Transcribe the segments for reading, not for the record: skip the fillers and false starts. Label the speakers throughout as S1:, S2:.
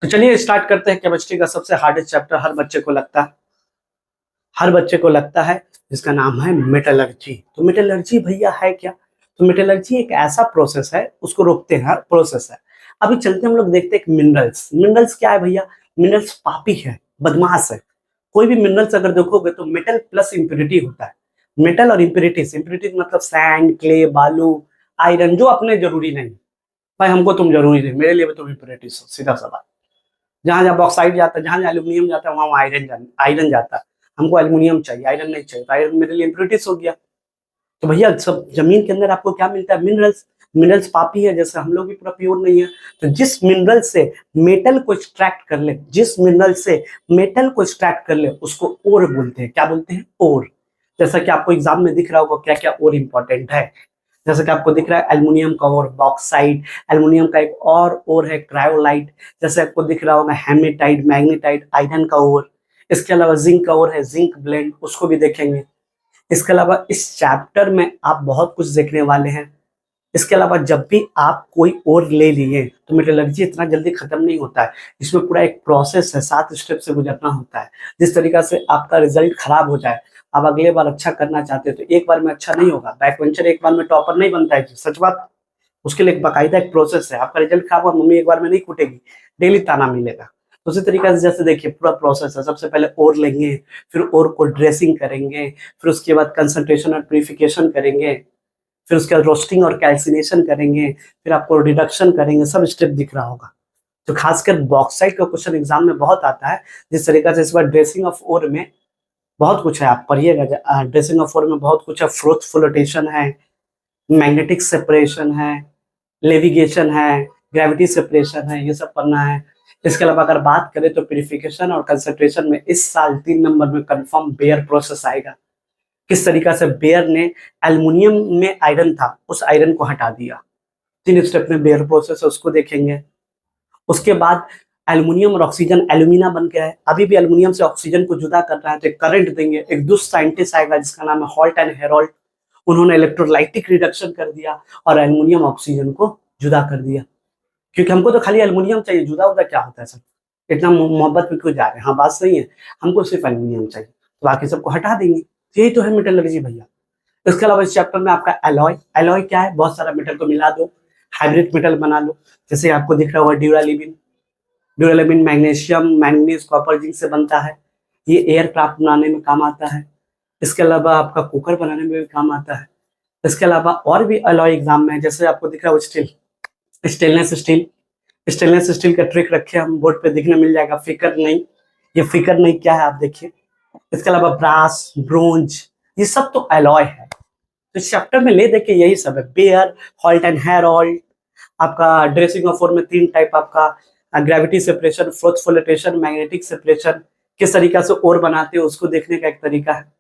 S1: तो चलिए स्टार्ट करते हैं। केमिस्ट्री का सबसे हार्डेस्ट चैप्टर हर बच्चे को लगता है, हर बच्चे को लगता है, जिसका नाम है मेटलर्जी। तो मेटलर्जी भैया है क्या? तो मेटलर्जी एक ऐसा प्रोसेस है, उसको रोकते हैं प्रोसेस है। अभी चलते हम लोग देखते हैं मिनरल्स। मिनरल्स क्या है भैया? मिनरल्स पापी है, बदमाश है। कोई भी मिनरल्स अगर देखोगे तो मेटल प्लस इंप्योरिटी होता है। मेटल और इंप्योरिटीज, इंप्योरिटीज मतलब सैंड, क्ले, बालू, आयरन, जो अपने जरूरी नहीं। भाई हमको तुम जरूरी नहीं, मेरे लिए भी तुम इंप्योरिटीज हो, सीधा सवाल। जहां जहां बॉक्साइड जाता है, जहां जहां एल्यूमिनियम जाता है, वहां आयरन जाता है। हमको एल्यूमिनियम चाहिए, आयरन नहीं चाहिए, तो आयरन मेरे लिए इम्प्योरिटीज हो गया। तो भैया सब जमीन के अंदर आपको क्या मिलता है? मिनरल्स। मिनरल्स पापी है, जैसे हम लोग भी पूरा प्योर नहीं है। तो जिस मिनरल से मेटल को एक्सट्रैक्ट कर ले, जिस मिनरल से मेटल को एक्सट्रैक्ट कर ले, उसको ओर बोलते हैं। क्या बोलते हैं? ओर। जैसा कि आपको एग्जाम में दिख रहा होगा क्या क्या ओर इंपॉर्टेंट है। जैसे कि आपको दिख रहा है एल्युमिनियम का ओर बॉक्साइट, एल्युमिनियम का एक और ओर है क्रायोलाइट। जैसे आपको दिख रहा होगा हेमेटाइट, मैग्नेटाइट, आयरन का ओर। इसके अलावा जिंक का ओर है जिंक ब्लेंड, उसको भी देखेंगे। इसके अलावा इस चैप्टर में आप बहुत कुछ देखने वाले हैं। इसके अलावा जब भी आप कोई और ले लिए तो मेटलर्जी इतना जल्दी खत्म नहीं होता है। इसमें पूरा एक प्रोसेस है, 7 स्टेप से गुजरना होता है। जिस तरीका से आपका रिजल्ट खराब हो जाए, आप अगले बार अच्छा करना चाहते हो तो एक बार में अच्छा नहीं होगा। बैक वेंचर एक बार में टॉपर नहीं बनता है, सच बात। उसके लिए एक बाकायदा एक प्रोसेस है। आपका रिजल्ट खराब हुआ, मम्मी एक बार में नहीं कूटेगी, डेली ताना मिलेगा। तो उसी तरीके से जैसे देखिए पूरा प्रोसेस है। सबसे पहले ओर लेंगे, फिर ओर को ड्रेसिंग करेंगे, फिर उसके बाद कंसंट्रेशन और प्यूरिफिकेशन करेंगे, फिर उसके बाद रोस्टिंग और कैल्सिनेशन करेंगे, फिर आपको रिडक्शन करेंगे। सब स्टेप दिख रहा होगा। तो खासकर बॉक्साइट का क्वेश्चन एग्जाम में बहुत आता है। जिस तरीके से इस बार ड्रेसिंग ऑफ ओर में बहुत कुछ है, आप पढ़िएगा। ड्रेसिंग ऑफ ओर में बहुत कुछ है। फ्रोथ फ्लोटेशन है, मैग्नेटिक सेपरेशन है, लेविगेशन है, ग्रेविटी सेपरेशन है, ये सब पढ़ना है। इसके अलावा अगर बात करें तो प्यूरिफिकेशन और कंसंट्रेशन में इस साल 3 नंबर में कंफर्म बेयर प्रोसेस आएगा। किस तरीका से बेयर ने एल्युमिनियम में आयरन था, उस आयरन को हटा दिया। 3 स्टेप में बेयर प्रोसेस है, उसको देखेंगे। उसके बाद एल्युमिनियम और ऑक्सीजन एल्यूमिना बन गया है। अभी भी एल्युमिनियम से ऑक्सीजन को जुदा करना है तो एक करंट देंगे। एक दूसरा साइंटिस्ट आएगा जिसका नाम है हॉल्ट एंड हेरोल्ड। उन्होंने इलेक्ट्रोलाइटिक रिडक्शन कर दिया और एल्युमिनियम ऑक्सीजन को जुदा कर दिया। क्योंकि हमको तो खाली एल्युमिनियम चाहिए, जुदा उदा क्या होता है सर, इतना मोहब्बत में क्यों जा रहे हैं। हाँ बात सही है, हमको सिर्फ एल्युमिनियम चाहिए, तो बाकी सबको हटा देंगे। यही तो है मेटलर्जी भैया। इसके अलावा इस चैप्टर में आपका एलॉय। एलॉय क्या है? बहुत सारा मेटल को मिला दो, हाइब्रिड मेटल बना लो। जैसे आपको दिख रहा होगा ड्यूरालिबिन। ड्यूरालिबिन मैग्नीशियम, मैंगनीज, कॉपर, जिंक से बनता है। ये एयरक्राफ्ट बनाने में काम आता है। इसके अलावा आपका कुकर बनाने में भी काम आता है। इसके अलावा और भी अलॉय एग्जाम में, जैसे आपको दिख रहा है steel, stainless steel. Stainless steel का ट्रिक रखे हम बोर्ड पे, दिखने मिल जाएगा। फिकर नहीं, ये फिकर नहीं क्या है आप देखिए। इसके अलावा ब्रास, ब्रोंज, ये सब तो अलॉय है। तो इस चैप्टर में ले देखे यही सब है। Bayer, Hall and Heroult. आपका ड्रेसिंग ऑफ ओर में 3 टाइप आपका, gravity separation, flotation, magnetic separation. किस तरीका से ओर बनाते हो उसको देखने का एक तरीका है।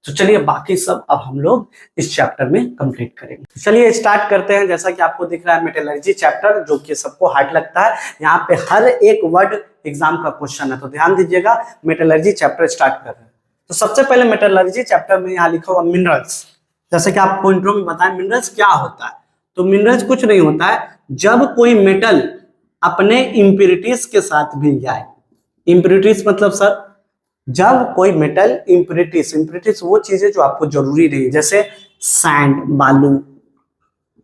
S1: तो चलिए बाकी सब अब हम लोग इस चैप्टर में कंप्लीट करेंगे। चलिए स्टार्ट करते हैं। जैसा कि आपको दिख रहा है मेटलर्जी चैप्टर, जो कि सबको हार्ड लगता है। यहाँ पे हर एक वर्ड एग्जाम का क्वेश्चन है, तो ध्यान दीजिएगा। मेटलर्जी चैप्टर स्टार्ट कर रहे हैं। तो सबसे पहले मेटलर्जी चैप्टर में यहाँ लिखा हुआ मिनरल्स। जैसे कि आपको इंट्रो में बताया मिनरल्स क्या होता है। तो मिनरल्स कुछ नहीं होता है, जब कोई मेटल अपने इंप्योरिटीज के साथ मिल जाए। इंप्योरिटीज मतलब सर, जब कोई मेटल इंप्योरिटीज, इंप्योरिटीज वो चीजें जो आपको जरूरी नहीं है, जैसे सैंड, बालू,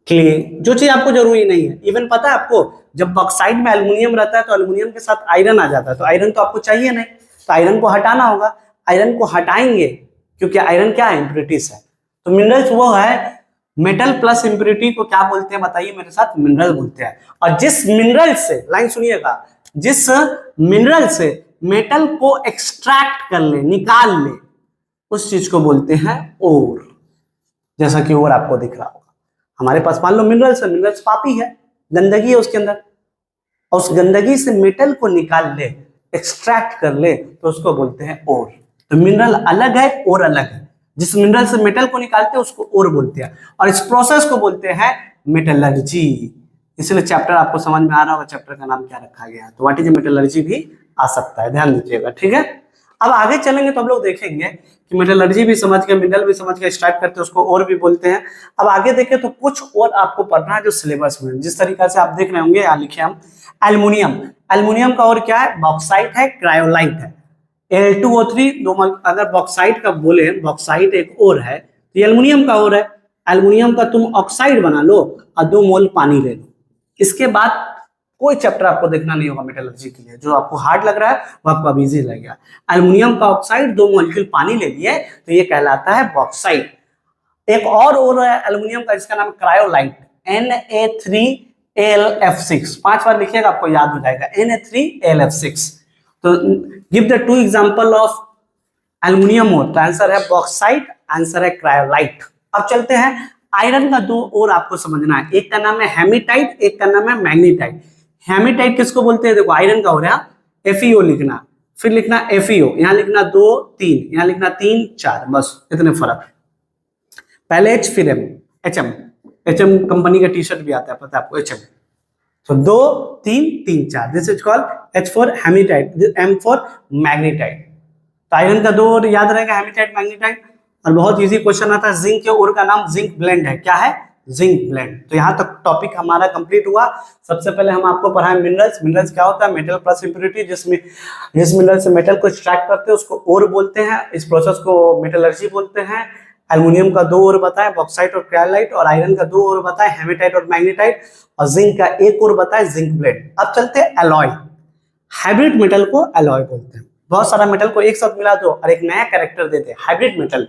S1: क्ले, जो चीज आपको जरूरी नहीं है। इवन पता है आपको, जब बॉक्साइट में एल्युमिनियम रहता है तो एल्युमिनियम के साथ आयरन आ जाता है, तो आयरन तो आपको चाहिए नहीं, तो आयरन को हटाना होगा। आयरन को हटाएंगे क्योंकि आयरन क्या है? इंप्योरिटीज है। तो मिनरल्स वो है, मेटल प्लस इंप्योरिटी को क्या बोलते हैं बताइए मेरे साथ? मिनरल बोलते हैं। और जिस मिनरल से, लाइन सुनिएगा, जिस मिनरल से मेटल को एक्सट्रैक्ट कर ले, निकाल ले, उस चीज को बोलते हैं ओर। जैसा कि ओर आपको दिख रहा होगा। हमारे पास मान लो मिनरल्स है, मिनरल्स पापी है, गंदगी है उसके अंदर, और उस गंदगी से मेटल को निकाल ले, एक्सट्रैक्ट कर ले, तो उसको बोलते हैं ओर। तो मिनरल अलग है, ओर अलग है। जिस मिनरल से मेटल को निकालते हैं उसको ओर बोलते हैं, और इस प्रोसेस को बोलते हैं मेटलर्जी। इसलिए चैप्टर आपको समझ में आ रहा होगा, चैप्टर का नाम क्या रखा गया है। तो व्हाट इज मेटलर्जी भी आ सकता है, ध्यान दीजिएगा, ठीक है। अब आगे चलेंगे तो हम लोग देखेंगे कि मेटलर्जी भी समझ के, मिनरल भी समझ के, स्टार्ट करते हैं उसको और भी बोलते हैं। अब आगे देखें तो कुछ और आपको पढ़ना है जो सिलेबस में, जिस तरीका से आप देख रहे होंगे, यहाँ लिखे हम एल्युमिनियम। एल्युमिनियम का और क्या है, बॉक्साइट है, क्रायोलाइट है। Al2O3 दो, अगर बॉक्साइट का बोले, बॉक्साइट एक और है तो एल्युमिनियम का और है। एल्युमिनियम का तुम ऑक्साइड बना लो और 2 मोल पानी ले लो। इसके बाद कोई चैप्टर आपको देखना नहीं होगा मेटलर्जी के लिए, जो आपको हार्ड लग रहा है वो आपको अब इजी लगेगा। एल्युमिनियम का ऑक्साइड 2 मॉलिक्यूल पानी ले लिए तो ये कहलाता है बॉक्साइट। एक और है एल्युमिनियम का, जिसका नाम क्रायोलाइट, Na3AlF6। 5 बार लिखिएगा आपको याद हो जाएगा, Na3AlF6। तो give the 2 example of aluminium और, तो आंसर है बॉक्साइट, आंसर है क्रायोलाइट। अब चलते हैं आयरन का 2 और आपको समझना है, एक का नाम है हेमेटाइट, एक का नाम है मैग्नीटाइट। हेमेटाइट किसको बोलते हैं, देखो आयरन का हो रहा है FeO लिखना, फिर लिखना FeO, यहाँ लिखना 2 3, यहाँ लिखना 3 4, बस इतने फर्क। पहले H फिर M, HM कंपनी का टी शर्ट भी आता है, पता है आपको, HM। तो 2 3 3 4, this is called H for hematite, M for magnetite. तो आयरन का 2 और याद रहेगा, हेमेटाइट, मैग्नीटाइट। और बहुत इजी क्वेश्चन आता है, जिंक के और का नाम जिंक ब्लेंड है, क्या है, जिंक ब्लेंड। तो यहाँ तक टॉपिक हमारा कंप्लीट हुआ। सबसे पहले हम आपको पढ़ाए मिनरल्स। मिनरल्स क्या होता है, मेटल प्लस इंप्योरिटी, जिस मिनरल से मेटल को एक्सट्रैक्ट करते हैं उसको ओर बोलते हैं, इस प्रोसेस को मेटलर्जी बोलते हैं। एल्युमिनियम का 2 और बताए, बॉक्साइट और क्रायोलाइट, और आयरन का 2 और बताए, हेमेटाइट और मैग्नीटाइट, और जिंक का एक और बताए, जिंक ब्लेंड। अब चलते हैं एलॉय। हाइब्रिड मेटल को एलॉय बोलते हैं। बहुत सारा मेटल को एक साथ मिला दो और एक नया कैरेक्टर देते हैं, हाइब्रिड मेटल,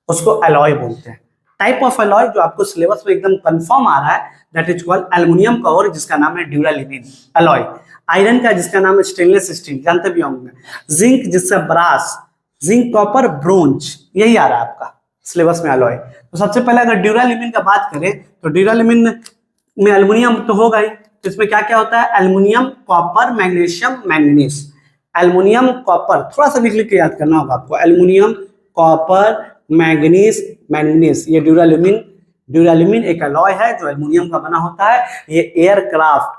S1: उसको एलॉय बोलते हैं। टाइप ऑफ एलॉय जो आपको सिलेबस में एकदम कंफर्म आ रहा है, दैट इज कॉल्ड एल्युमिनियम का और, जिसका नाम है ड्यूरालिमिन एलॉय। आयरन का जिसका नाम है स्टेनलेस स्टील, जानते भी होंगे। जिंक जिसका ब्रास, जिंक कॉपर ब्रोंज, यही आ रहा है आपका सिलेबस में एलॉय। तो सबसे पहले अगर ड्यूरालिमिन का बात करें तो ड्यूरालिमिन में एल्युमिनियम तो होगा ही, तो इसमें क्या क्या होता है, aluminium, copper, magnesium, manganese. Aluminium copper थोड़ा सा लिख के याद करना होगा आपको, एल्युमिनियम कॉपर मैंगनीज मैंगनीज, ये ड्यूरालिमिन एक अलॉय है जो एल्युमिनियम का बना होता है। ये एयरक्राफ्ट,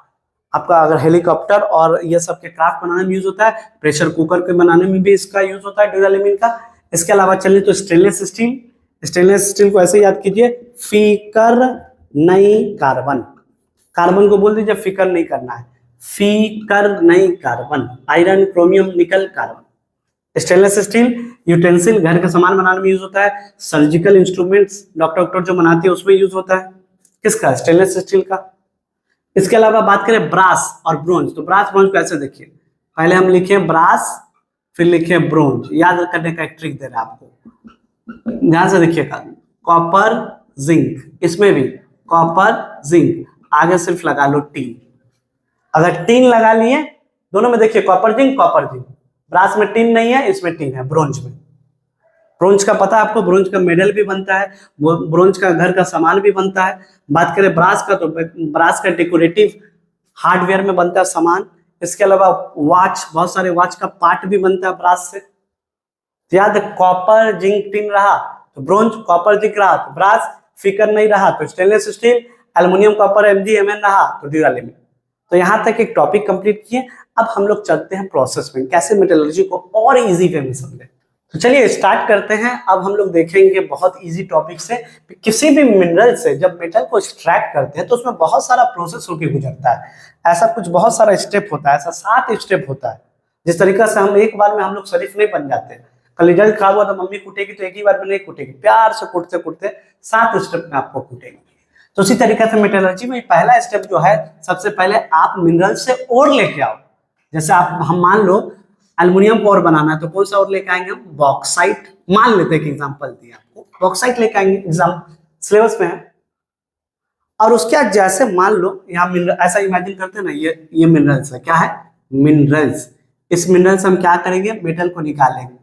S1: आपका अगर हेलीकॉप्टर और ये सब के क्राफ्ट बनाने में यूज होता है, प्रेशर कुकर के बनाने में भी इसका यूज होता है ड्यूरालिमिन का। इसके अलावा चलिए तो स्टेनलेस स्टील, स्टेनलेस स्टील को ऐसे याद कीजिए, फीकर नहीं कार्बन, कार्बन को बोल दीजिए, फिकर नहीं करना है, फीकर नहीं कार्बन। आयरन, क्रोमियम, निकल, कार्बन। स्टेनलेस स्टील यूटेंसिल, घर का सामान बनाने में यूज होता है। सर्जिकल इंस्ट्रूमेंट्स, डॉक्टर जो बनाते हैं उसमें यूज होता है, किसका, स्टेनलेस स्टील का। इसके अलावा बात करें ब्रास और ब्रोंज, तो ब्रास ब्रोंज को ऐसे देखिए, पहले हम लिखे ब्रास, फिर लिखे ब्रोंज। याद करने का एक ट्रिक दे रहा है आपको, ध्यान से देखिएगा। कॉपर जिंक, इसमें भी कॉपर जिंक, आगे सिर्फ लगा लो टीन। अगर टीन लगा लिए दोनों में, देखिए कॉपर जिंक, ब्रास में टीन नहीं है, इसमें टीन है, ब्रोंज में। ब्रोंज का पता है आपको, ब्रोंज का मेडल भी बनता है, ब्रोंज का घर का सामान भी बनता है। बात करें ब्रास का, तो ब्रास का डेकोरेटिव हार्डवेयर में बनता है सामान। इसके अलावा वॉच, बहुत सारे वॉच का पार्ट भी बनता है ब्रास से। याद है, कॉपर जिंक टिन रहा तो ब्रोंज, कॉपर जिंक रहा तो ब्रास, फिकर नहीं रहा तो stainless steel, aluminium copper MgMn रहा तो ड्यूरालिमिन। तो यहाँ तक एक टॉपिक कंप्लीट किए। अब हम लोग चलते हैं प्रोसेस में, कैसे मेटलर्जी को और इजी वे में समझें। तो चलिए स्टार्ट करते हैं। अब हम लोग देखेंगे बहुत इजी टॉपिक से, किसी भी मिनरल से जब मेटल को एक्सट्रैक्ट करते हैं तो उसमें बहुत सारा प्रोसेस होकर गुजरता है। ऐसा कुछ बहुत सारा स्टेप होता है, ऐसा 7 स्टेप होता है। जिस तरीका से हम एक बार में हम लोग शरीफ नहीं बन जाते। कल रिजल्ट खराब हुआ तो मम्मी कूटेगी तो एक ही बार में नहीं कूटेगी, प्यार से कूटते कूटते 7 स्टेप में आपको कूटेगी। तो उसी तरीके से मेटलर्जी में पहला स्टेप जो है, सबसे पहले आप मिनरल से ओर लेके आओ। जैसे आप, हम मान लो एल्युमिनियम को और बनाना है तो कौन सा और लेके आएंगे हम, बॉक्साइट। मान लेते हैं कि एग्जांपल दिया आपको, बॉक्साइट लेके आएंगे, एग्जाम सिलेबस में है। और उसके बाद जैसे मान लो यहाँ मिनरल, ऐसा इमेजिन करते हैं ना, ये मिनरल्स है, क्या है, मिनरल्स। इस मिनरल से हम क्या करेंगे, मेटल को निकालेंगे।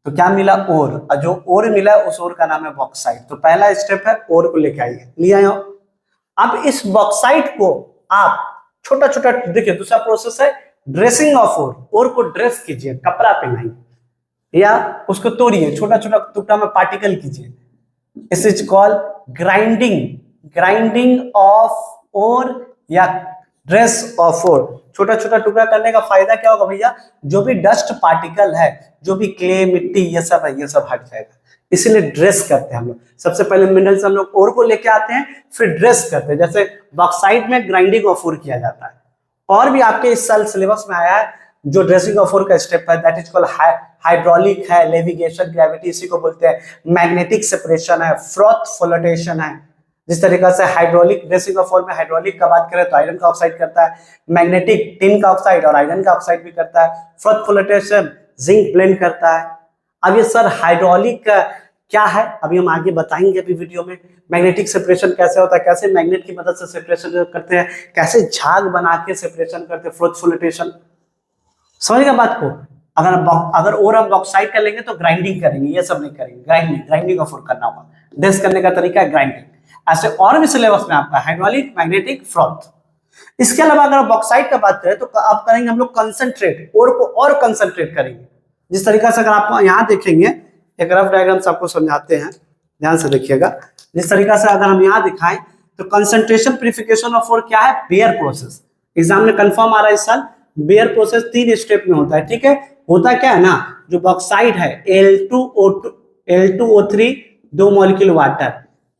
S1: तो क्या मिला, ओर, और जो ओर मिला उस ओर का नाम है बॉक्साइट। तो पहला स्टेप है ओर को लेके आइए, ले आए हो। अब इस बॉक्साइट को आप छोटा छोटा, देखिए दूसरा प्रोसेस है ड्रेसिंग ऑफ ओर। ओर को ड्रेस कीजिए, कपड़ा पहनाइए या उसको तोड़िए, छोटा छोटा टुकड़ा में पार्टिकल कीजिए। इस is called grinding, grinding of ore या ड्रेस ऑफ ओर, छोटा छोटा टुकड़ा करने का फायदा क्या होगा भैया, जो भी डस्ट पार्टिकल है, जो भी क्ले मिट्टी ये सब है, ये सब हट जाएगा। इसीलिए ड्रेस करते हैं हम लोग। सबसे पहले मिनरल्स हम लोग ओर को लेके आते हैं, फिर ड्रेस करते हैं। जैसे बॉक्साइट में ग्राइंडिंग ऑफ ओर किया जाता है। और भी आपके इस साल सिलेबस में आया है जो ड्रेसिंग ऑफ ओर का स्टेप है, दैट इज कॉल्ड हाइड्रोलिक है, लेविगेशन ग्रेविटी इसी को बोलते हैं, मैग्नेटिक सेपरेशन है, फ्रॉथ फ्लोटेशन है। जिस तरीके से हाइड्रोलिक ड्रेसिंग ऑफ ओर में हाइड्रोलिक का बात करें तो आयरन का ऑक्साइड करता है, मैग्नेटिक टिन का ऑक्साइड और आयरन का ऑक्साइड भी करता है, फ्रॉथ फ्लोटेशन जिंक ब्लेंड करता है। अब ये सर हाइड्रोलिक का क्या है, अभी हम आगे बताएंगे अभी वीडियो में। मैग्नेटिक सेपरेशन कैसे होता है, कैसे मैग्नेट की मदद से सेपरेशन करते हैं, कैसे झाग बना के सेपरेशन करते हैं, फ्रॉथ फ्लोटेशन। समझिएगा बात को। अगर और हम बॉक्साइट कर लेंगे तो ग्राइंडिंग करेंगे, ये सब नहीं करेंगे, ग्राइंडिंग ऑफ ओर करना होगा। ड्रेस करने का तरीका है ग्राइंडिंग। ऐसे और भी सिलेबस में आपका हाइड्रोलिक, मैग्नेटिक, फ्रॉथ। इसके अलावा अगर बॉक्साइट का बात करें तो अब करेंगे हम लोग कंसंट्रेट, ओर को और कंसंट्रेट करेंगे। जिस तरीका से अगर आप यहाँ देखेंगे, एक रफ डायग्राम से आपको समझाते हैं, ध्यान से देखिएगा। जिस तरीका से अगर हम यहाँ दिखाएं तो कंसंट्रेशन प्यूरिफिकेशन ऑफ ओर क्या है, बेयर प्रोसेस। एग्जाम में कंफर्म आ रहा है इस साल। बेयर प्रोसेस 3 स्टेप में होता है, ठीक है। होता क्या है ना, जो बॉक्साइट है Al2O3 2 मॉलिक्यूल वाटर,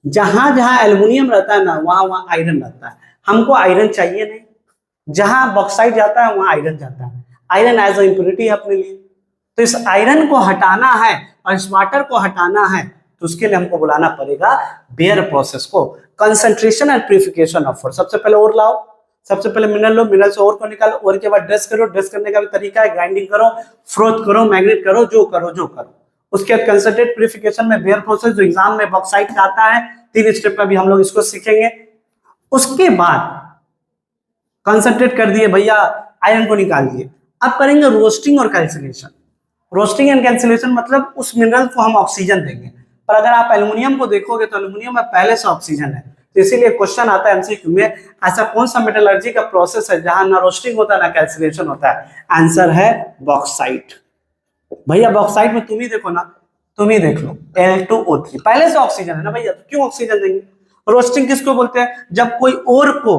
S1: जहां जहां एल्युमिनियम रहता है ना वहां वहां आयरन रहता है। हमको आयरन चाहिए नहीं, जहां बॉक्साइट जाता है वहां आयरन जाता है। आयरन एज अ इंप्योरिटी है अपने लिए, तो इस आयरन को हटाना है और इस वाटर को हटाना है, तो उसके लिए हमको बुलाना पड़ेगा बेयर प्रोसेस को, concentration and purification of ore. सबसे पहले ओर लाओ, सबसे पहले मिनरल लो, मिनरल से ओर को निकालो, ओर के बाद ड्रेस करो, ड्रेस करने का भी तरीका है, ग्राइंडिंग करो, फ्रोथ करो, मैग्नेट करो, जो करो। उसके बाद कंसंट्रेट प्यूरिफिकेशन में बेयर प्रोसेस, जो एग्जाम में बॉक्साइट का आता है, 3 स्टेप में भी हम लोग इसको सीखेंगे। उसके बाद कंसंट्रेट कर दिए भैया, आयरन को निकाल दिए, अब करेंगे रोस्टिंग और कैल्सिनेशन। रोस्टिंग एंड कैंसिलेशन मतलब उस मिनरल को हम ऑक्सीजन देंगे, पर अगर आप एल्युमिनियम को देखोगे तो एल्युमिनियम में पहले से ऑक्सीजन है। तो इसीलिए क्वेश्चन आता है एमसीक्यू में, ऐसा कौन सा मेटलर्जी का प्रोसेस है जहां ना रोस्टिंग होता है ना कैंसिलेशन होता है। आंसर है बॉक्साइट। भैया बॉक्साइट में तुम ही देखो ना, तुम ही देख लो, Al2O3 पहले से ऑक्सीजन है ना भैया, तो क्यों ऑक्सीजन देंगे। रोस्टिंग किसको बोलते हैं, जब कोई और को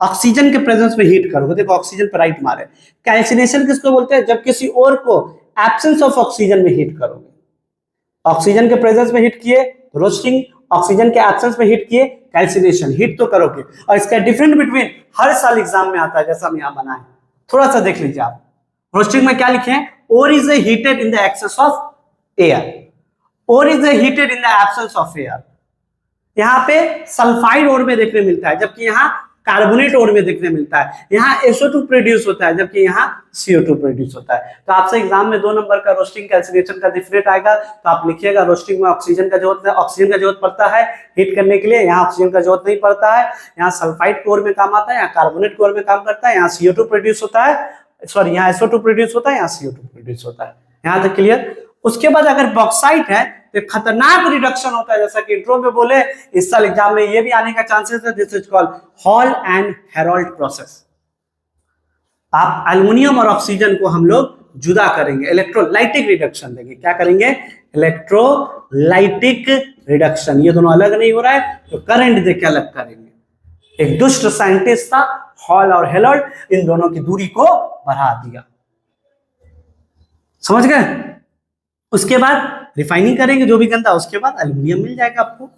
S1: ऑक्सीजन के प्रेजेंस में हीट करोगे, देखो ऑक्सीजन पर राइट मारे। कैल्सिनेशन किसको बोलते हैं, जब किसी और को एब्सेंस ऑफ ऑक्सीजन में हीट करोगे। ऑक्सीजन के प्रेजेंस में हीट किए तो रोस्टिंग, ऑक्सीजन के एब्सेंस में हीट किए कैल्सिनेशन, हीट तो करोगे। और इसका डिफरेंस बिटवीन हर साल एग्जाम में आता है, जैसा हम यहां बनाए, थोड़ा सा देख लीजिए आप। रोस्टिंग में क्या लिखे हैं, ore is heated in the excess of air, ore is heated in the absence of air. यहाँ पे सल्फाइड ओर में देखने मिलता है, जबकि यहाँ कार्बोनेट ओर में देखने मिलता है। यहाँ SO2 प्रोड्यूस होता है, जबकि यहाँ CO2 प्रोड्यूस होता है। तो आपसे एग्जाम में 2 नंबर का रोस्टिंग कैल्सिनेशन का डिफरेंट आएगा, तो आप लिखिएगा रोस्टिंग में ऑक्सीजन का जरूरत पड़ता है हीट करने के लिए, यहाँ ऑक्सीजन का जरूरत नहीं पड़ता है। यहाँ सल्फाइड कोर में काम आता है, यहाँ कार्बोनेट कोर में काम करता है, यहाँ CO2 प्रोड्यूस होता है, सॉरी यहाँ SO2 प्रोड्यूस होता है, यहाँ CO2 प्रोड्यूस होता है। यहाँ तक क्लियर। उसके बाद अगर बॉक्साइट है तो खतरनाक रिडक्शन होता है, जैसा कि इंट्रो में बोले, इस साल एग्जाम में ये भी आने का चांसेस है। This is called hall and Harold process. आप एल्युमिनियम और ऑक्सीजन को हम लोग जुदा करेंगे, इलेक्ट्रोलाइटिक रिडक्शन देंगे। क्या करेंगे, इलेक्ट्रोलाइटिक रिडक्शन। ये दोनों अलग नहीं हो रहा है तो करंट देके अलग करेंगे। एक दुष्ट साइंटिस्ट था हॉल और हेरोल्ड, इन दोनों की दूरी को बढ़ा दिया। समझ गए। उसके बाद रिफाइनिंग करेंगे जो भी गंदा, उसके बाद एल्युमिनियम मिल जाएगा आपको। तो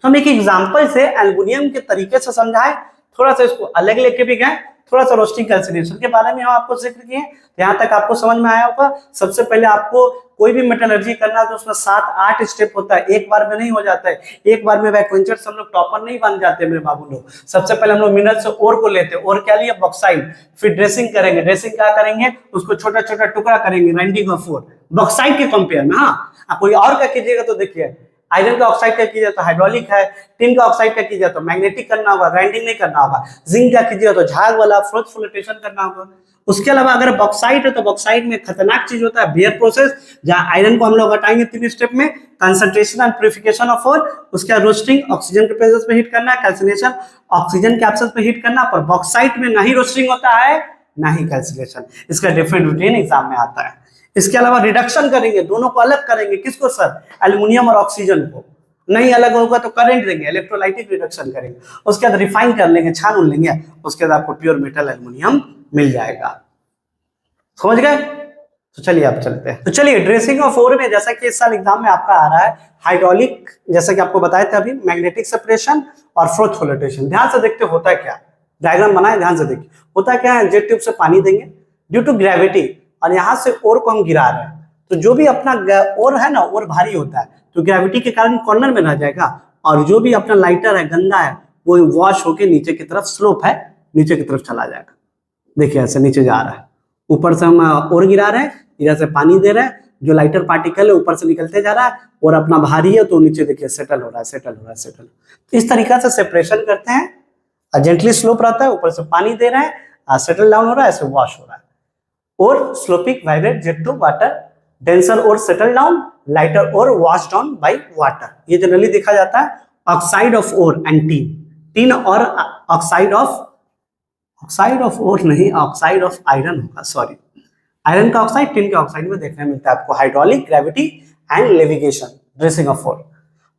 S1: हम एक एग्जांपल से एल्युमिनियम के तरीके से समझाएं, थोड़ा सा इसको अलग लेके भी गए, थोड़ा सा रोस्टिंग कैल्सिनेशन के बारे में हम आपको जिक्र किए। यहाँ तक आपको समझ में आया होगा। सबसे पहले आपको कोई भी मेटलर्जी करना तो उसमें 7-8 स्टेप होता है, एक बार में नहीं हो जाता है। एक बार में बैकवेंचर्स हम लोग टॉपर नहीं बन जाते मेरे बाबू लोग। सबसे पहले हम लोग मिनरल से ओर को लेते हैं, और क्या लिए, बॉक्साइट। फिर ड्रेसिंग करेंगे, ड्रेसिंग क्या करेंगे, उसको छोटा छोटा टुकड़ा करेंगे, ग्राइंडिंग ऑफ ओर, बॉक्साइट के कंपेयर में। हाँ, आप कोई और क्या कीजिएगा तो देखिए, आयरन का ऑक्साइड का कीजिए तो हाइड्रोलिक है, टिन का ऑक्साइड का कीजिए तो मैग्नेटिक करना होगा, ग्राइंडिंग नहीं करना होगा। जिंक का कीजिए तो झाग वाला फ्रॉथ फ्लोटेशन करना होगा। उसके अलावा अगर बॉक्साइट है तो बॉक्साइट में खतरनाक चीज होता है बेयर प्रोसेस, जहां आयरन को हम लोग हटाएंगे 3 स्टेप में, concentration and purification of ore. उसके बाद रोस्टिंग, ऑक्सीजन के प्रेजेंस में हीट करना, कैल्सिनेशन, ऑक्सीजन के एब्सेंस में हीट करना। पर बॉक्साइट में ना ही रोस्टिंग होता है ना ही कैल्सिनेशन। इसका डिफरेंट रूटीन एग्जाम में आता है। इसके अलावा रिडक्शन करेंगे, दोनों को अलग करेंगे। किसको सर, एल्युमिनियम और ऑक्सीजन को। नहीं अलग होगा तो करंट देंगे, इलेक्ट्रोलाइटिक रिडक्शन करेंगे, उसके बाद रिफाइन कर लेंगे, छान लेंगे, उसके बाद आपको प्योर मेटल एल्युमिनियम मिल जाएगा। समझ गए? तो चलिए आप चलते हैं। तो चलिए ड्रेसिंग ऑफ ओर में, जैसा कि इस साल एग्जाम में आपका आ रहा है हाइड्रोलिक, जैसा कि आपको बताया था अभी, मैग्नेटिक सेपरेशन और फ्लोट फ्लोटेशन। ध्यान से देखते होता है क्या, डायग्राम बनाए, ध्यान से देखिए होता क्या है, जेट ट्यूब से पानी देंगे ड्यू टू ग्रेविटी, और यहाँ से ओर को हम गिरा रहे हैं, तो जो भी अपना ओर है ना, ओर भारी होता है, तो ग्रेविटी के कारण कॉर्नर में रह जाएगा, और जो भी अपना लाइटर है, गंदा है, वो वॉश होके नीचे की तरफ, स्लोप है नीचे की तरफ चला जाएगा। देखिए ऐसे नीचे जा रहा है, ऊपर से हम ओर गिरा रहे हैं, इधर से पानी दे रहे हैं, जो लाइटर पार्टिकल है ऊपर से निकलते जा रहा है, और अपना भारी है तो नीचे देखिए सेटल हो रहा है, सेटल हो रहा है, सेटल। तो इस तरीका से सेपरेशन करते हैं, जेंटली स्लोप रहता है, ऊपर से पानी दे रहे हैं, सेटल डाउन हो रहा है, ऐसे वॉश हो रहा है। और sloping vibrate jet to water, denser ore settle down, lighter ore wash down by water. ये जनरली देखा जाता है oxide of ore and tin, tin और ऑक्साइड ऑफ ओर नहीं, ऑक्साइड ऑफ आयरन होगा, सॉरी, आयरन का ऑक्साइड, टिन का oxide में देखने मिलता है आपको hydraulic, gravity and levigation, dressing of ore.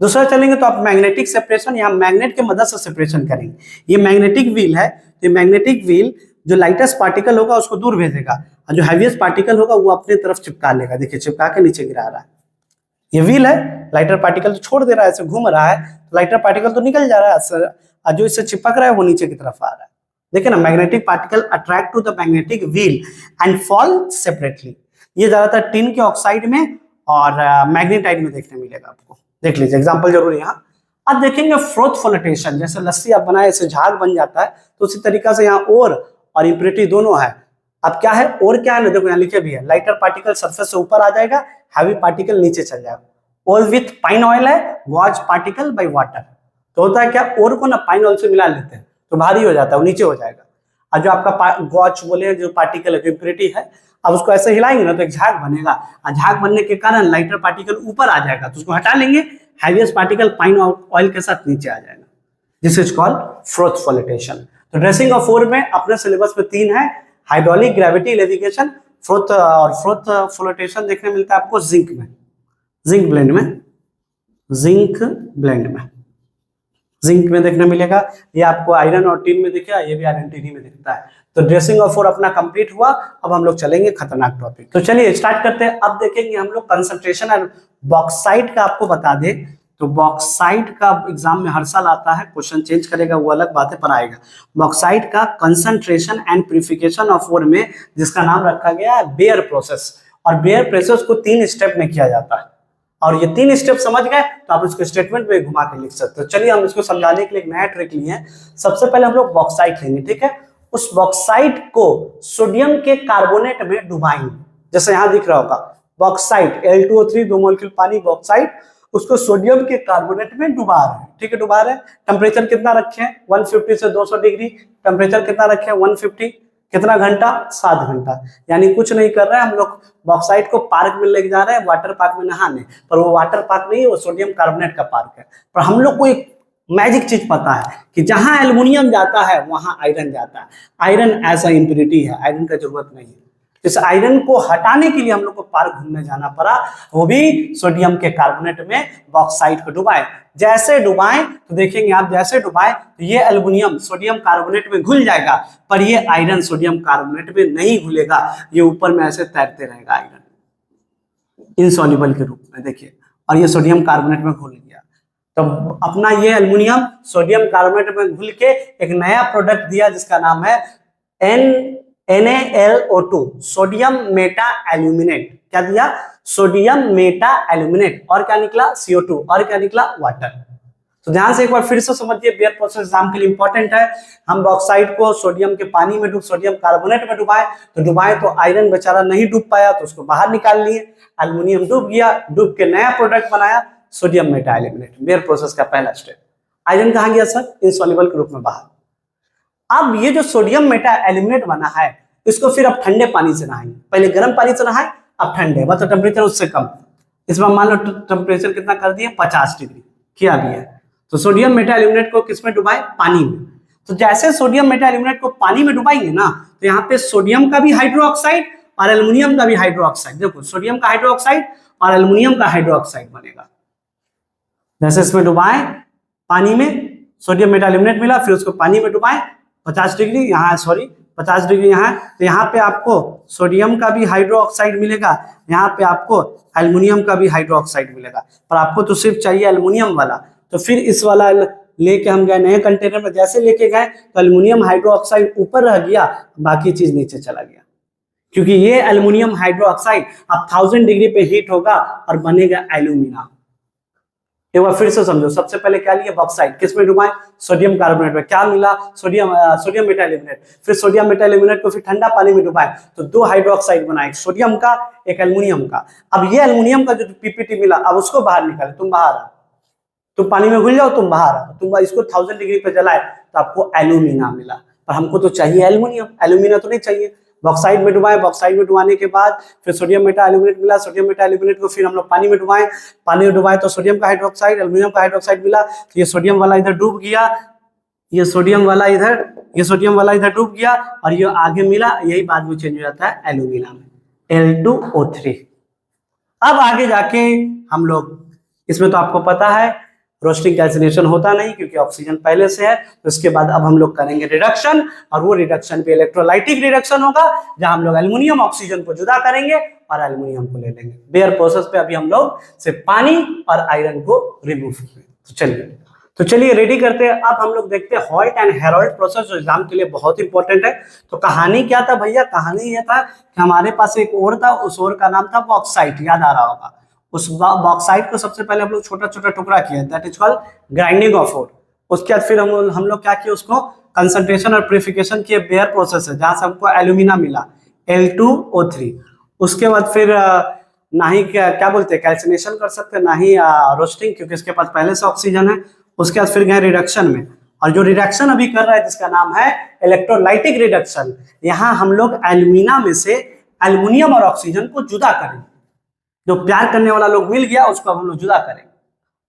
S1: दूसरा चलेंगे तो आप मैग्नेटिक सेपरेशन, यहाँ मैग्नेट के मदद से सेपरेशन करेंगे। ये मैग्नेटिक व्हील है, तो मैग्नेटिक व्हील जो लाइटेस्ट पार्टिकल होगा उसको दूर भेजेगा, और जो हैवीएस्ट पार्टिकल होगा वो अपने तरफ चिपका लेगा। देखिए चिपका के नीचे गिरा रहा है, ये व्हील है, लाइटर पार्टिकल तो छोड़ दे रहा है, ऐसे घूम रहा है, लाइटर पार्टिकल तो निकल जा रहा है, और जो इससे चिपक रहा है वो नीचे की तरफ आ रहा है। देखिए ना, magnetic particle attract to the magnetic wheel and fall separately. ये ज्यादातर टिन के ऑक्साइड में और मैग्नेटाइट में देखने मिलेगा आपको, देख लीजिए एग्जांपल जरूर यहाँ। अब देखेंगे फ्रोथ फ्लोटेशन, जैसे लस्सी आप बनाए ऐसे झाग बन जाता है, तो उसी तरीका से यहाँ ओर और इम्प्योरिटी दोनों है। अब क्या है, और क्या है ना, देखो यहाँ लिखे भी है, लाइटर पार्टिकल सरफेस से ऊपर आ जाएगा, हैवी पार्टिकल नीचे चल जाएगा। और विथ पाइन ऑयल है, वॉच पार्टिकल बाय वाटर। तो होता है क्या, और को ना पाइन ऑयल से मिला लेते हैं तो भारी हो जाता है, वो नीचे हो जाएगा। और जो आपका वॉच बोले जो पार्टिकल है, जो इम्प्योरिटी है, अब उसको ऐसे हिलाएंगे ना तो एक झाग बनेगा, और झाग बनने के कारण लाइटर पार्टिकल ऊपर आ जाएगा, तो उसको हटा लेंगे, हैवीएस्ट पार्टिकल पाइन ऑयल के साथ नीचे आ जाएगा। This is called froth flotation. तो ड्रेसिंग ऑफ ओर में अपने सिलेबस में 3 है, हाइड्रोलिक, ग्रेविटी, लेविगेशन, फ्रोथ। और फ्रोथ फ्लोटेशन देखने मिलता है आपको जिंक में, जिंक ब्लेंड में, जिंक ब्लेंड में, जिंक में देखने मिलेगा। ये आपको आयरन और टीन में दिखेगा, ये भी आयरन टीन में दिखता है। तो ड्रेसिंग ऑफ ओर अपना कंप्लीट हुआ। अब हम लोग चलेंगे खतरनाक टॉपिक। तो चलिए स्टार्ट करते हैं। अब देखेंगे हम लोग कंसंट्रेशन एंड बॉक्साइट का। आपको बता दे तो बॉक्साइट का एग्जाम में हर साल आता है, क्वेश्चन चेंज करेगा वो अलग बात है, पर आएगा। बॉक्साइट का concentration and purification of ore में, जिसका नाम रखा गया है बेयर प्रोसेस। और बेयर प्रोसेस को 3 स्टेप में किया जाता है, और ये 3 स्टेप समझ गए तो आप इसको स्टेटमेंट में घुमा के लिख सकते हो। चलिए हम इसको समझाने के लिए एक नया ट्रिक लिए हैं। सबसे पहले हम लोग बॉक्साइट लेंगे, ठीक है। उस बॉक्साइट को सोडियम के कार्बोनेट में डुबाएंगे, जैसे यहाँ दिख रहा होगा बॉक्साइट, Al2O3 2 मोलिक्यूल पानी, बॉक्साइट, उसको सोडियम के कार्बोनेट में डुबा रहे हैं, ठीक है, डुबा रहे हैं। टेम्परेचर कितना रखे हैं, 150 से 200 डिग्री। टेम्परेचर कितना रखे हैं, 150। कितना घंटा, 7 घंटा। यानी कुछ नहीं कर रहे हैं हम लोग, बॉक्साइट को पार्क में लेके जा रहे हैं, वाटर पार्क में नहाने, पर वो वाटर पार्क नहीं है, वो सोडियम कार्बोनेट का पार्क है। पर हम लोग को एक मैजिक चीज पता है कि जहां एल्युमिनियम जाता है वहां आयरन जाता है। आयरन ऐसा इंप्योरिटी है, आयरन का जरूरत नहीं है। इस आयरन को हटाने के लिए हम लोग को पार्क घूमने जाना पड़ा, वो भी सोडियम के कार्बोनेट में बॉक्साइट को डुबाए। जैसे डुबाएं तो देखेंगे आप, जैसे डुबाएं तो ये एल्युमिनियम सोडियम कार्बोनेट में घुल जाएगा, पर ये आयरन सोडियम कार्बोनेट में नहीं घुलेगा, ये ऊपर में ऐसे तैरते रहेगा आयरन इनसॉल्युबल के रूप में, देखिए। और ये सोडियम कार्बोनेट में घुल गया, तो अपना ये एल्युमिनियम सोडियम कार्बोनेट में घुल के एक नया प्रोडक्ट दिया जिसका नाम है NaLO2, सोडियम मेटा एल्यूमिनेट। क्या दिया, सोडियम मेटा एल्यूमिनेट। और क्या निकला, CO2। और क्या निकला, वाटर। तो ध्यान से एक बार फिर से समझिए, बेयर प्रोसेस एग्जाम के लिए इंपॉर्टेंट है। हम बॉक्साइट को सोडियम के पानी में सोडियम कार्बोनेट में डुबाए, तो आयरन बेचारा नहीं डूब पाया, तो उसको बाहर निकाल लिए। एल्युमिनियम डूब गया, डूब के नया प्रोडक्ट बनाया, sodium Meta aluminate. Bear process का पहला स्टेप। आयरन कहाँ गया सर, इनसॉल्युबल के रूप में बाहर। अब ये जो सोडियम मेटा एल्यूमिनेट बना है, इसको फिर अब ठंडे पानी से नहाएंगे। पहले गर्म पानी से नहाए, अब ठंडे, मतलब टेम्परेचर उससे कम। इसमें मान लो टेम्परेचर कितना कर दिए, 50 डिग्री किया भी है। तो सोडियम मेटा एल्यूमिनेट को किसमें डुबाए, पानी में। तो जैसे सोडियम मेटा एल्यूमिनेट को पानी में डुबाएंगे ना, तो यहाँ पे सोडियम का भी हाइड्रोक्साइड और एल्युमिनियम का भी हाइड्रोक्साइड, देखो सोडियम का हाइड्रोक्साइड और एल्युमिनियम का हाइड्रोक्साइड बनेगा। जैसे इसमें डुबाएं पानी में, सोडियम मेटाल्यूमिनेट मिला, फिर उसको पानी में डुबाएं 50 डिग्री, यहाँ सॉरी 50 डिग्री यहाँ, तो यहाँ पे आपको सोडियम का भी हाइड्रोक्साइड मिलेगा, यहाँ पे आपको एल्युमिनियम का भी हाइड्रोक्साइड मिलेगा, पर आपको तो सिर्फ चाहिए एल्युमिनियम वाला। तो फिर इस वाला लेके हम गए नए कंटेनर में, जैसे लेके गए तो एल्युमिनियम हाइड्रोक्साइड ऊपर रह गया, बाकी चीज नीचे चला गया, क्योंकि ये एल्युमिनियम हाइड्रोक्साइड अब 1000 डिग्री पे हीट होगा और बनेगा एल्यूमिना। एक बार फिर से समझो, सबसे पहले क्या लिया, बॉक्साइड, किस में डुबाए, सोडियम कार्बोनेट में, क्या मिला, सोडियम मेटाल्यूमिनेट, फिर सोडियम मेटाल्यूमिनेट को फिर ठंडा पानी में डुबाए तो 2 हाइड्रोक्साइड बना, एक सोडियम का एक एल्युमिनियम का। अब ये एल्युमिनियम का जो पीपीटी मिला, अब उसको बाहर निकाले, तुम बाहर आओ, तुम पानी में घुल जाओ, तुम बाहर आओ, तुम इसको 1000 डिग्री पे जलाए तो आपको एल्यूमिना मिला, पर हमको तो चाहिए एल्युमिनियम, एल्यूमिना तो नहीं चाहिए। बॉक्साइड में डुबाए, बॉक्साइड में डुबाने के बाद फिर सोडियम मेटा एल्यूमिनेट मिला, सोडियम मेटा एल्यूमिनेट को फिर हम लोग पानी में डुबाए, पानी में डुबाए तो सोडियम का हाइड्रोक्साइड एल्यूमिनियम का हाइड्रोक्साइड मिला, तो ये सोडियम वाला इधर डूब गया, ये सोडियम वाला इधर, ये सोडियम वाला इधर डूब गया, और ये आगे मिला, यही बाद में चेंज हो जाता है एल्यूमिना में, L2O3। अब आगे जाके हम लोग, इसमें तो आपको पता है रोस्टिंग कैल्सिनेशन होता नहीं क्योंकि ऑक्सीजन पहले से है, तो इसके बाद अब हम लोग करेंगे रिडक्शन, और वो रिडक्शन पे इलेक्ट्रोलाइटिक रिडक्शन होगा, जहां हम लोग एल्युमिनियम ऑक्सीजन को जुदा करेंगे और एल्युमिनियम को ले लेंगे। बेयर प्रोसेस पे अभी हम लोग सिर्फ पानी और आयरन को रिमूव करेंगे। तो चलिए रेडी करते हैं। अब हम लोग देखते हैं हॉल्ट एंड हेरोल्ड प्रोसेस, जो एग्जाम के लिए बहुत इंपॉर्टेंट है। तो कहानी क्या था भैया, कहानी ये था कि हमारे पास एक ओर था, उस ओर का नाम था बॉक्साइट, याद आ रहा होगा। उस बॉक्साइट को सबसे पहले हम लोग छोटा छोटा टुकड़ा किया, that is called grinding of ore. उसके बाद फिर हम लोग क्या किए, उसको कंसंट्रेशन और प्यूरिफिकेशन किए, बेयर प्रोसेस है, जहां से हमको एल्यूमिना मिला L2O3। उसके बाद फिर ना ही क्या बोलते हैं कैल्सिनेशन कर सकते हैं, ना ही रोस्टिंग, क्योंकि इसके पास पहले से ऑक्सीजन है। उसके बाद फिर गए रिडक्शन में, और जो रिडक्शन अभी कर रहा है जिसका नाम है इलेक्ट्रोलाइटिक रिडक्शन, यहाँ हम लोग एल्यूमिना में से एल्युमिनियम और ऑक्सीजन को जुदा करेंगे। जो प्यार करने वाला लोग मिल गया उसको अब हम लोग जुदा करेंगे।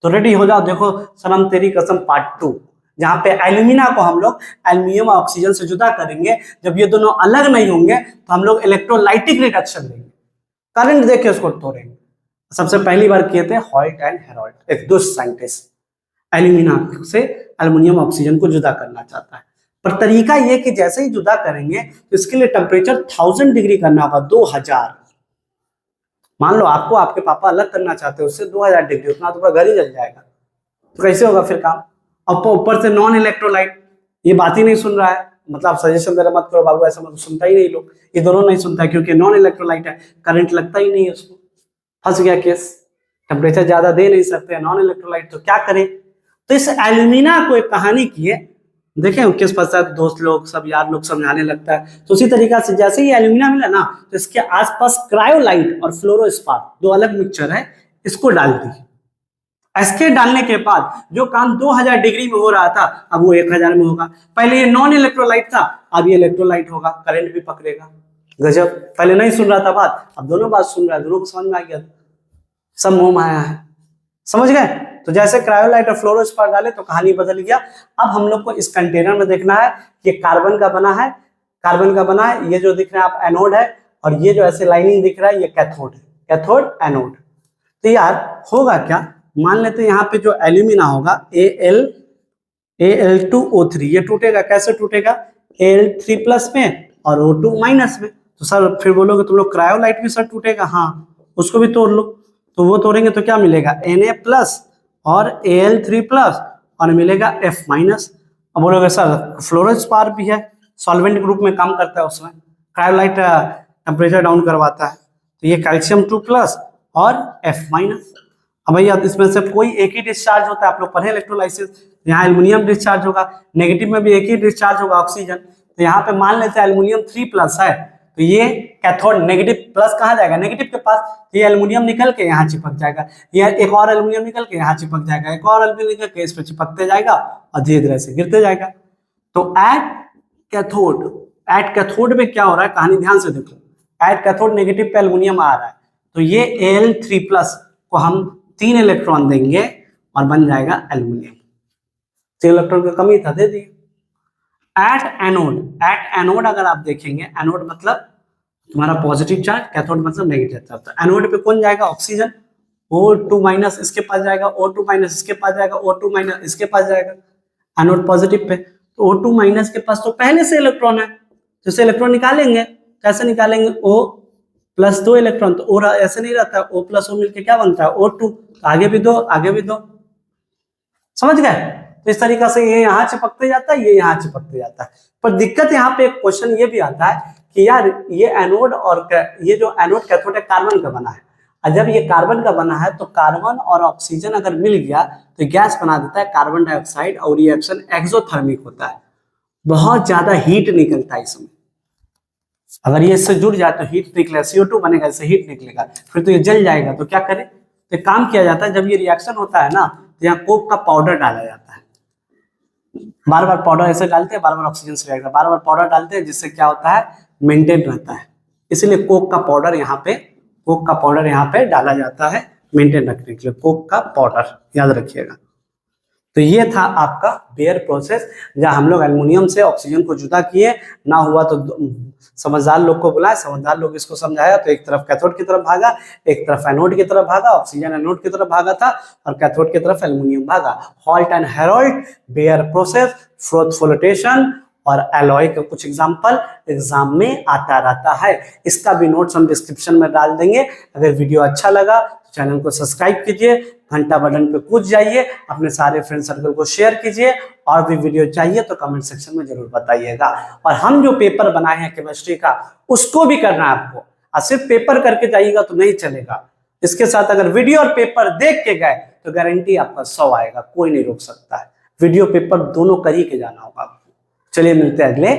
S1: तो रेडी हो जाओ, देखो सनम तेरी कसम पार्ट 2, जहां पे एल्यूमिना को हम लोग एल्युमिनियम और ऑक्सीजन से जुदा करेंगे। जब ये दोनों अलग नहीं होंगे तो हम लोग इलेक्ट्रोलाइटिक रिडक्शन देंगे, करंट देके उसको तोड़ेंगे। सबसे पहली बार किए थे हॉल्ट एंड हेरोल्ड, एक दो साइंटिस्ट एल्यूमिना से एल्युमिनियम ऑक्सीजन को जुदा करना चाहता है। पर तरीका ये कि जैसे ही जुदा करेंगे तो इसके लिए टेम्परेचर 1000 डिग्री करना होगा, 2000। मान लो आपको आपके पापा अलग करना चाहते हैं उससे 2000 डिग्री, उतना तो पूरा घर ही जल जाएगा, तो कैसे होगा फिर काम। और ऊपर से नॉन इलेक्ट्रोलाइट, ये बात ही नहीं सुन रहा है, मतलब सजेशन दे रहा मत करो बाबू ऐसा, मतलब सुनता ही नहीं लोग, ये दोनों नहीं सुनता है क्योंकि नॉन इलेक्ट्रोलाइट है, करंट लगता ही नहीं है उसको, फंस गया केस। टेम्परेचर ज्यादा दे नहीं सकते नॉन इलेक्ट्रोलाइट, तो क्या करें। तो इस एल्यूमिना को एक कहानी की है, देखें किस पश्चात दोस्त लोग सब यार लोग समझाने लगता है। तो उसी तरीका से जैसे ही एल्यूमिना मिला ना, तो इसके आसपास क्रायोलाइट और फ्लोरोस्पार, दो अलग मिक्सचर है, इसको डाल दी। इसके डालने के बाद जो काम 2000 डिग्री में हो रहा था अब वो 1000 में होगा। पहले ये नॉन इलेक्ट्रोलाइट था, अब ये इलेक्ट्रोलाइट होगा, करंट भी पकड़ेगा। गजब, पहले नहीं सुन रहा था बात, अब दोनों बात सुन रहा है, दोनों को समझ में आ गया, सब मोह माया है, समझ गए। तो जैसे क्रायोलाइट और फ्लोरोस्पार डाले तो कहानी बदल गया। अब हम लोग को इस कंटेनर में देखना है, ये कार्बन का बना है, कार्बन का बना है, ये जो दिख रहा है आप एनोड है, और ये जो ऐसे लाइनिंग दिख रहा है ये कैथोड है, कैथोड एनोड। तो यार होगा क्या, मान लेते हैं यहाँ पे जो एल्यूमिना होगा Al2O3, ये टूटेगा, कैसे टूटेगा, Al3+ में और O2- में। तो सर फिर बोलोगे तुम लोग क्रायोलाइट भी सर टूटेगा, हाँ उसको भी तोड़ लो। तो वो तोड़ेंगे तो क्या मिलेगा, Na+ और Al3+ और मिलेगा F-। अब बोलोगे सर फ्लोरोस्पार भी है, सॉल्वेंट ग्रुप में काम करता है, उसमें क्रायोलाइट टेम्परेचर डाउन करवाता है, तो ये कैल्शियम 2+ और F-। अब भैया इसमें से कोई एक ही डिस्चार्ज होता है, आप लोग पढ़े इलेक्ट्रोलाइसिस, यहाँ एल्युमिनियम डिस्चार्ज होगा, नेगेटिव में भी एक ही डिस्चार्ज होगा ऑक्सीजन। तो यहाँ पे मान लेते हैं एल्युमिनियम 3+ है, तो ये कैथोड नेगेटिव, प्लस कहाँ जाएगा, नेगेटिव के पास, तो ये एल्युमिनियम निकल के यहाँ चिपक जाएगा, ये एक और एल्युमिनियम निकल के यहाँ चिपक जाएगा, एक और एल्युमिनियम निकल के इस पे चिपकते जाएगा और धीरे धीरे से गिरते जाएगा। तो एट कैथोड में क्या हो रहा है, कहानी ध्यान से देखो, एट कैथोड नेगेटिव पे एल्युमिनियम आ रहा है, तो ये Al3+ को हम 3 इलेक्ट्रॉन देंगे और बन जाएगा एल्युमिनियम। 3 इलेक्ट्रॉन की कमी था, दे दिए। एट एनोड अगर आप देखेंगे, एनोड मतलब तुम्हारा पॉजिटिव चार्ज, कैथोड मतलब नेगेटिव चार्ज, तो एनोड पे कौन जाएगा, ऑक्सीजन, O2 माइनस इसके पास जाएगा, O2 माइनस इसके पास जाएगा, O2 माइनस इसके पास जाएगा एनोड पॉजिटिव पे। तो O2 माइनस के पास तो पहले से इलेक्ट्रॉन है, तो इसे इलेक्ट्रॉन निकालेंगे। कैसे निकालेंगे? O प्लस 2 इलेक्ट्रॉन, तो O ऐसे नहीं रहता है, O प्लस O मिलके क्या बनता है? O2। आगे भी दो, आगे भी दो, समझ गए? तो इस तरीका से ये यहाँ चिपकते जाता है, ये यहाँ चिपकते जाता है। पर दिक्कत यहाँ पे एक क्वेश्चन ये भी आता है कि यार ये एनोड और ये जो एनोड कैथोड है कार्बन का बना है, और जब ये कार्बन का बना है तो कार्बन और ऑक्सीजन अगर मिल गया तो गैस बना देता है कार्बन डाइऑक्साइड, और रिएक्शन एक्सोथर्मिक होता है, बहुत ज्यादा हीट निकलता है इसमें। अगर ये इससे जुड़ जाए तो हीट निकलेगा, CO2 बनेगा, इससे हीट निकलेगा, फिर तो ये जल जाएगा। तो क्या करें? तो काम किया जाता है, जब ये रिएक्शन होता है ना तो यहाँ कोक का पाउडर डाला जाता है। बार बार पाउडर ऐसे डालते हैं, बार बार ऑक्सीजन से रिएक्ट, बार बार पाउडर डालते हैं, जिससे क्या होता है? मेंटेन रहता है। इसलिए कोक का पाउडर यहाँ पे डाला जाता है मेंटेन रखने के लिए, कोक का पाउडर, याद रखिएगा। तो ये था आपका बेयर प्रोसेस, जहां हम लोग एल्युमिनियम से ऑक्सीजन को जुदा किए। ना हुआ तो समझदार लोग को बुलाए, समझदार लोग इसको समझाया, तो एक तरफ कैथोड की तरफ भागा, एक तरफ एनोड की तरफ भागा, ऑक्सीजन एनोड की तरफ भागा था, और कैथोड की तरफ एल्युमिनियम भागा। Halt and Harold, bear process, froth flotation और एलॉय का कुछ एग्जांपल एग्जाम में आता रहता है। इसका भी नोट्स हम डिस्क्रिप्शन में डाल देंगे। अगर वीडियो अच्छा लगा तो चैनल को सब्सक्राइब कीजिए, घंटा बटन पे कूद जाइए, अपने सारे फ्रेंड सर्कल को शेयर कीजिए, और भी वीडियो चाहिए तो कमेंट सेक्शन में जरूर बताइएगा। और हम जो पेपर बनाए हैं केमिस्ट्री का, उसको भी करना है आपको, और सिर्फ पेपर करके जाइएगा तो नहीं चलेगा। इसके साथ अगर वीडियो और पेपर देख के गए तो गारंटी आपका 100 आएगा, कोई नहीं रोक सकता है। वीडियो पेपर दोनों कर ही के जाना होगा आपको। चलिए मिलते हैं अगले